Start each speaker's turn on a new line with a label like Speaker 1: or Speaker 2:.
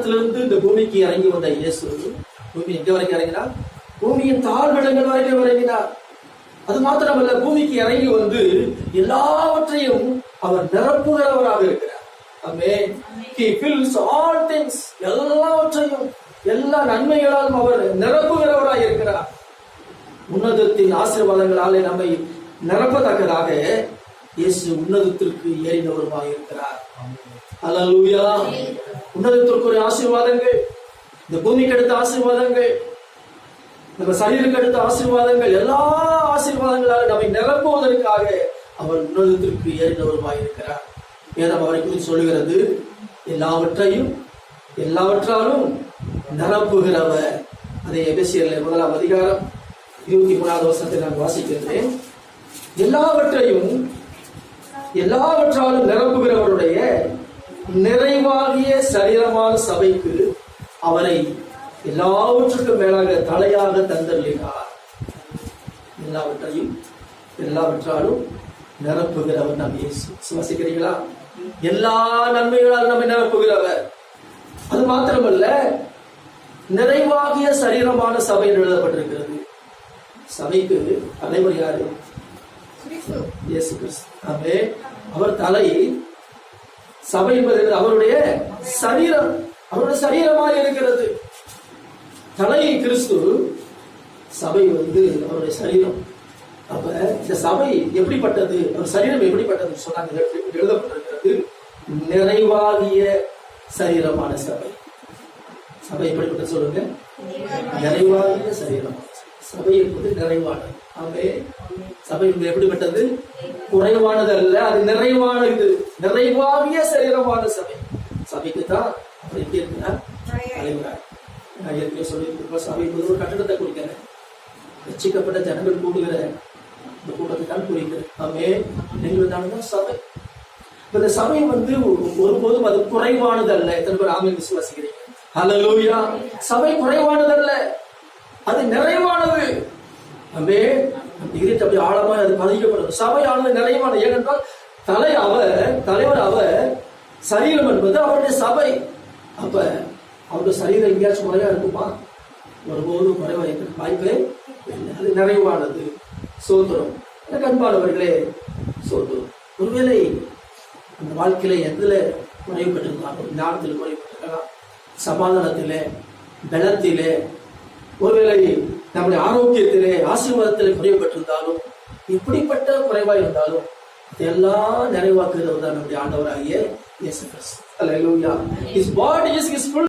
Speaker 1: வானத்திலிருந்து இந்த பூமிக்கு இறங்கி வந்த இயேசு பூமி எங்க வரைக்கும் இறங்கினார்? பூமியின் தாழ்விடங்கள் வரைக்கும் இறங்கினார். அது மாத்திரமல்ல, பூமிக்கு இறங்கி வந்து எல்லாவற்றையும் அவர் நிரப்புகிறவராக இருக்கிறார். ஆமென். He fills all things. எல்லாவற்றையும் எல்லா நன்மைகளாலும் அவர் நிரப்புகிறவராக இருக்கிறார். உன்னதத்தின் ஆசீர்வாதங்களாலே நம்மை நிரப்பத்தக்கதாக இயேசு உன்னதத்திற்கு ஏறினவருமாக இருக்கிறார். அல்லேலூயா. உன்னதத்திற்குரிய ஆசீர்வாதங்கள், இந்த பூமிக்கு அடுத்த ஆசீர்வாதங்கள், நம்ம சரீருக்கு அடுத்த ஆசீர்வாதங்கள், எல்லா ஆசீர்வாதங்களால் நம்மை நிரப்புவதற்காக அவர் உன்னதத்திற்கு ஏறினவருமாய் இருக்கிறார். வேதம் அவரை குறித்து சொல்லுகிறது, எல்லாவற்றாலும் நிரப்புகிறவர். அதை எபேசியர் 1ஆம் அதிகாரம் 23வது வசனத்தை நான் வாசிக்கிறேன். எல்லாவற்றாலும் நிரப்புகிறவருடைய நிறைவாகிய சரீரமான சபைக்கு அவரை எல்லாவற்றுக்கும் மேலாக தலையாக தந்தள்ளினார். எல்லாவற்றாலும் நிரப்புகிறவர் நம் இயேசு. சுவாசிக்கிறீங்களா? எல்லா நன்மைகளால் நம்மை நிரப்புகிறவர். அது மாத்திரமல்ல, நிறைவாகிய சரீரமான சபை எழுதப்பட்டிருக்கிறது. சபைக்கு தலைவர் யாரு? இயேசு கிறிஸ்து. ஆமென். அவர் தலை. சபை என்பது அவருடைய சரீரம், அவருடைய சரீரமாக இருக்கிறது. தலை கிறிஸ்து, சபை வந்து அவருடைய சரீரம். அப்ப இந்த சபை எப்படிப்பட்டது, அவர் சரீரம் எப்படிப்பட்டது சொன்னாங்க, எழுதப்பட்டிருக்கிறது. நிறைவாகிய சரீரமான சபை. சபை எப்படிப்பட்டது சொல்லுங்க? நிறைவாகிய சரீரமான சபை என்பது நிறைவானது. ஆமென். சபை எப்படிப்பட்டது? குறைவானது அல்ல, அது நிறைவானது. நிறைவாகிய சரீரமான சபை. சபைக்கு தான் அப்படி எப்படி இருக்கிறார்? தலைவராய். நான் ஏற்கனவே சொல்லியிருக்கிறேன், சபை என்பது ஒரு கட்டடத்தை குறிக்கிறேன். ரட்சிக்கப்பட்ட ஜனங்கள் கூடுகிற இந்த கூட்டத்தை தான் குறிக்கிறேன். ஆமென். நீங்கள் தான் சபை. இந்த சபை வந்து ஒருபோதும் அது குறைவானது அல்ல. எத்தனை பேர் ஆமென் விசுவாசிக்கிறீங்க? ஹல்லேலூயா. சபை குறைவானது அல்ல, அது நிறைவானது. ஆமென். டிகிரிட் அப்படி ஆழமா அது பதிக்கப்படும். சபையானது நிறைவானது. ஏனென்றால் தலைவர் அவர், சரீரம் என்பது அவருடைய சபை. அப்ப அவருடைய சரீரம் எங்கேயாச்சும் குறைவா இருக்குமா? ஒருபோதும் குறைவா இருக்கிற வாய்ப்பே இல்லை. அது நிறைவானது. சோத்திரம். எனக்கு அன்பானவர்களே, சோத்திரம். ஒருவேளை அந்த வாழ்க்கையில எதுல குறைவுபட்டிருந்தாலும், ஞானத்தில் குறைவுபட்டிருக்கலாம், சமாதானத்திலே, பலத்திலே, ஒருவேளை நம்முடைய ஆரோக்கியத்திலே, ஆசீர்வாதத்திலே குறைவுபட்டிருந்தாலும், எப்படிப்பட்ட குறைவா இருந்தாலும் எல்லாம் நிறைவாக்குகிறவர் தான் நம்முடைய ஆண்டவராகிய இயேசு கிறிஸ்து. அல்லேலூயா. His body is his full